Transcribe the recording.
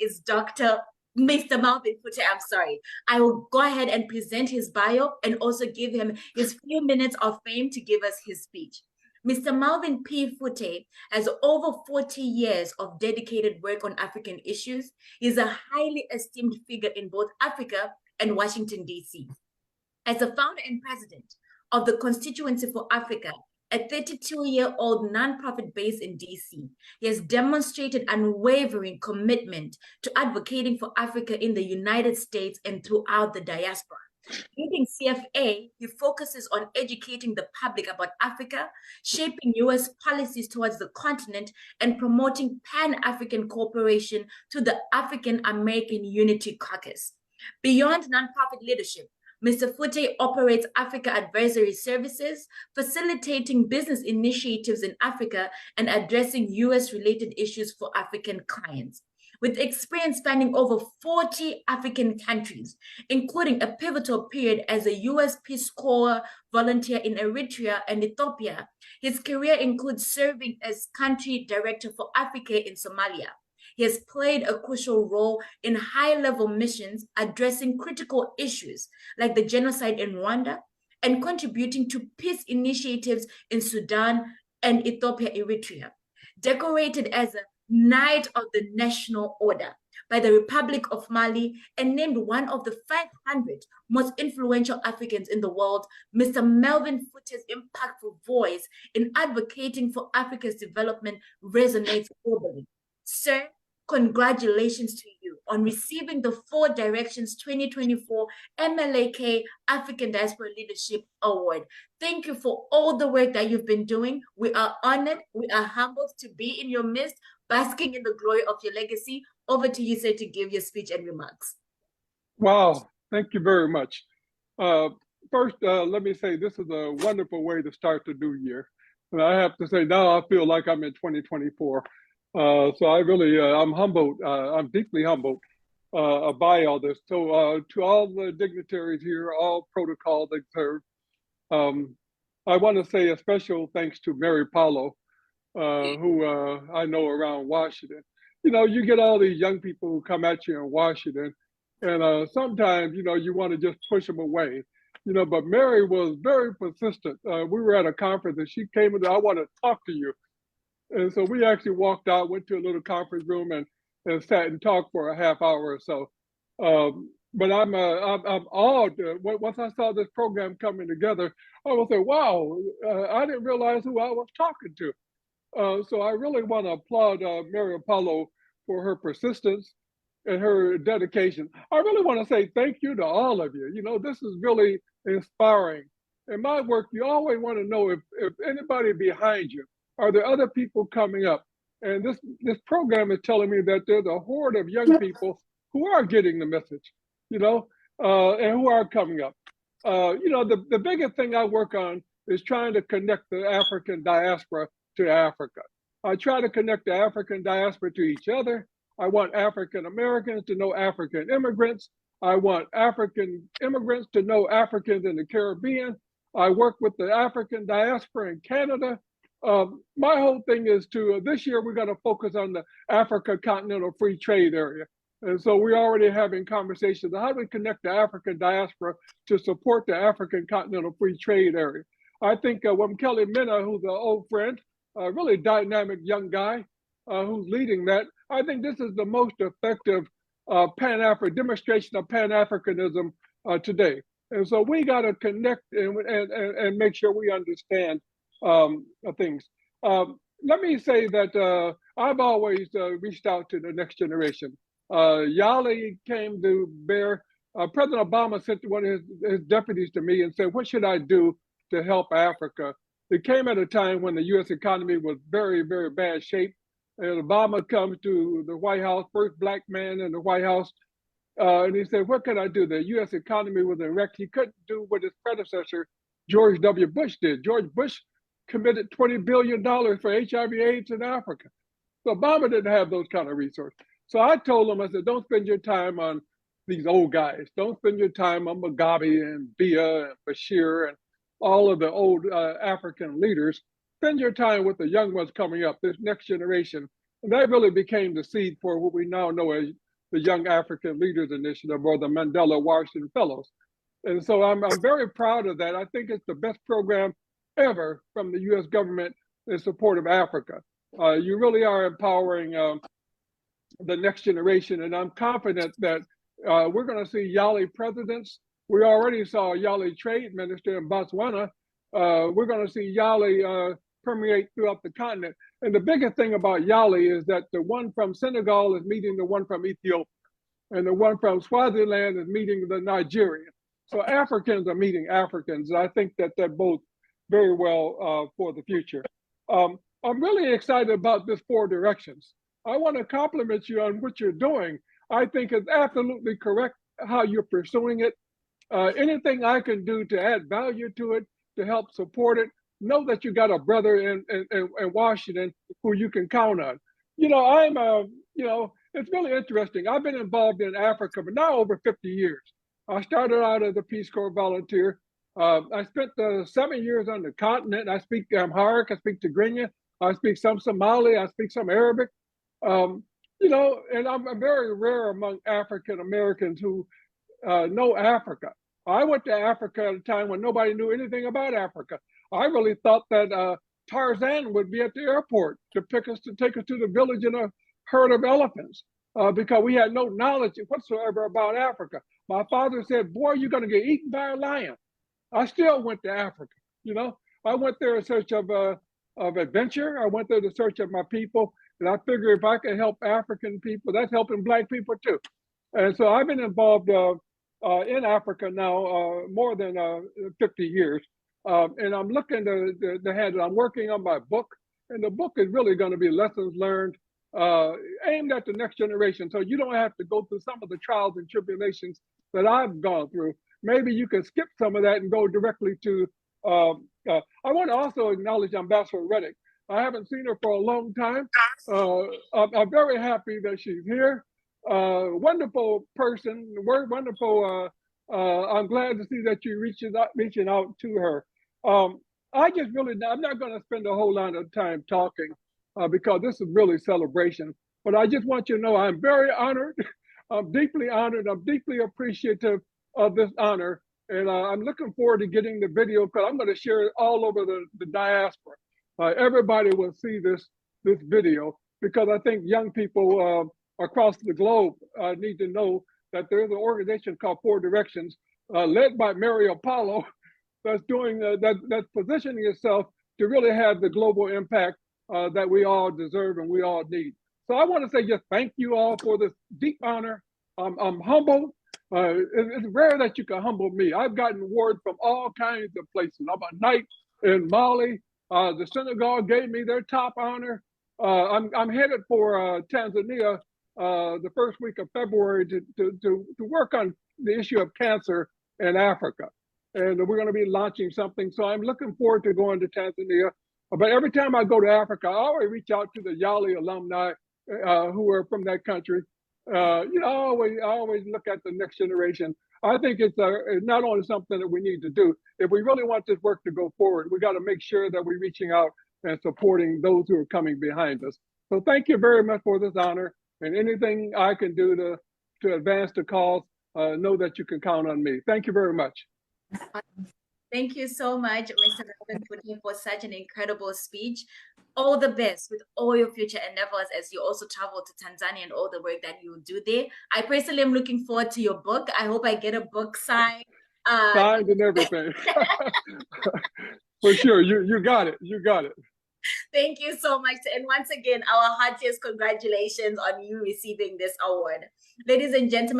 is Mr. Melvin Foote. I'm sorry. I will go ahead and present his bio and also give him his few minutes of fame to give us his speech. Mr. Melvin P. Foote has over 40 years of dedicated work on African issues. He's a highly esteemed figure in both Africa and Washington, D.C. As the founder and president of the Constituency for Africa, a 32-year-old nonprofit based in DC, he has demonstrated unwavering commitment to advocating for Africa in the United States and throughout the diaspora. Leading CFA, he focuses on educating the public about Africa, shaping U.S. policies towards the continent, and promoting Pan-African cooperation to the African American Unity Caucus. Beyond nonprofit leadership, Mr. Foote operates Africa Advisory Services, facilitating business initiatives in Africa and addressing U.S.-related issues for African clients. With experience spanning over 40 African countries, including a pivotal period as a U.S. Peace Corps volunteer in Eritrea and Ethiopia, his career includes serving as country director for Africa in Somalia. He has played a crucial role in high-level missions addressing critical issues like the genocide in Rwanda and contributing to peace initiatives in Sudan and Ethiopia, Eritrea. Decorated as a Knight of the National Order by the Republic of Mali and named one of the 500 most influential Africans in the world, Mr. Melvin Foote's impactful voice in advocating for Africa's development resonates globally. Sir, congratulations to you on receiving the 4 Directions 2024 MLK African Diaspora Leadership Award. Thank you for all the work that you've been doing. We are honored, we are humbled to be in your midst, basking in the glory of your legacy. Over to you, sir, to give your speech and remarks. Wow, thank you very much. First, let me say this is a wonderful way to start the new year. And I have to say now I feel like I'm in 2024. So I really, I'm humbled, I'm deeply humbled by all this. So to all the dignitaries here, all protocols observed, I want to say a special thanks to Mary Paulo, who I know around Washington. You know, you get all these young people who come at you in Washington, and sometimes, you know, you want to just push them away. You know, but Mary was very persistent. We were at a conference and she came and said, I want to talk to you. And so we actually walked out, went to a little conference room and sat and talked for a half hour or so. But I'm awed. Once I saw this program coming together, I was like, wow, I didn't realize who I was talking to. So I really want to applaud Mary Apollo for her persistence and her dedication. I really want to say thank you to all of you. You know, this is really inspiring. In my work, you always want to know if anybody behind you. Are there other people coming up? And this program is telling me that there's a horde of young people who are getting the message, you know, and who are coming up. You know, the biggest thing I work on is trying to connect the African diaspora to Africa. I try to connect the African diaspora to each other. I want African Americans to know African immigrants. I want African immigrants to know Africans in the Caribbean. I work with the African diaspora in Canada. My whole thing is to, this year we're going to focus on the Africa Continental Free Trade Area. And so we're already having conversations on how do we connect the African diaspora to support the African Continental Free Trade Area. I think Kelly Minna, who's an old friend, a really dynamic young guy who's leading that, I think this is the most effective demonstration of Pan-Africanism today. And so we got to connect and make sure we understand things. Let me say that I've always reached out to the next generation. Yali came to bear. President Obama sent one of his deputies to me and said, what should I do to help Africa? It came at a time when the U.S. economy was very, very bad shape. And Obama comes to the White House, first black man in the White House, and he said, what can I do? The U.S. economy was in wreck. He couldn't do what his predecessor, George W. Bush, did. George Bush committed $20 billion for HIV/AIDS in Africa. So Obama didn't have those kind of resources. So I told him, I said, don't spend your time on these old guys. Don't spend your time on Mugabe and Biya and Bashir and all of the old African leaders. Spend your time with the young ones coming up, this next generation. And that really became the seed for what we now know as the Young African Leaders Initiative or the Mandela Washington Fellows. And so I'm very proud of that. I think it's the best program ever from the U.S. government in support of Africa. You really are empowering the next generation, and I'm confident that we're going to see Yali presidents. We already saw a Yali trade minister in Botswana. We're going to see Yali permeate throughout the continent. And the biggest thing about Yali is that the one from Senegal is meeting the one from Ethiopia, and the one from Swaziland is meeting the Nigerian. So Africans are meeting Africans, and I think that they're both very well for the future. I'm really excited about this 4 directions. I want to compliment you on what you're doing. I think it's absolutely correct how you're pursuing it. Anything I can do to add value to it, to help support it, know that you got a brother in Washington who you can count on. It's really interesting. I've been involved in Africa for now over 50 years. I started out as a Peace Corps volunteer. I spent 7 years on the continent. I speak Amharic, I speak Tigrinya, I speak some Somali, I speak some Arabic. And I'm very rare among African Americans who know Africa. I went to Africa at a time when nobody knew anything about Africa. I really thought that Tarzan would be at the airport to take us to the village in a herd of elephants because we had no knowledge whatsoever about Africa. My father said, "Boy, you're going to get eaten by a lion." I still went to Africa. I went there in search of adventure. I went there in search of my people. And I figure if I can help African people, that's helping Black people too. And so I've been involved in Africa now more than 50 years. And I'm looking to have it. I'm working on my book. And the book is really going to be lessons learned aimed at the next generation. So you don't have to go through some of the trials and tribulations that I've gone through. Maybe you can skip some of that and go directly to, I want to also acknowledge Ambassador Reddick. I haven't seen her for a long time. I'm very happy that she's here. Wonderful person, wonderful. I'm glad to see that you're reaching out to her. I'm not going to spend a whole lot of time talking because this is really celebration. But I just want you to know I'm very honored. I'm deeply honored. I'm deeply appreciative of this honor. And I'm looking forward to getting the video because I'm going to share it all over the diaspora. Everybody will see this video because I think young people across the globe need to know that there's an organization called 4 Directions, led by Mary Apollo, that's doing that's positioning itself to really have the global impact that we all deserve and we all need. So I want to say just thank you all for this deep honor. I'm humbled. It's rare that you can humble me. I've gotten awards from all kinds of places. I'm a knight in Mali. The Senegal gave me their top honor. I'm headed for Tanzania the first week of February to work on the issue of cancer in Africa. And we're going to be launching something. So I'm looking forward to going to Tanzania. But every time I go to Africa, I always reach out to the Yali alumni who are from that country. I always look at the next generation. I think it's not only something that we need to do. If we really want this work to go forward, we got to make sure that we're reaching out and supporting those who are coming behind us. So thank you very much for this honor, and anything I can do to advance the cause, know that you can count on me. Thank you very much. Thank you so much, Mr. Melvin Foote, for such an incredible speech. All the best with all your future endeavors as you also travel to Tanzania and all the work that you do there. I personally am looking forward to your book. I hope I get a book signed. Signed and everything. For sure. You got it. You got it. Thank you so much. And once again, our heartiest congratulations on you receiving this award. Ladies and gentlemen,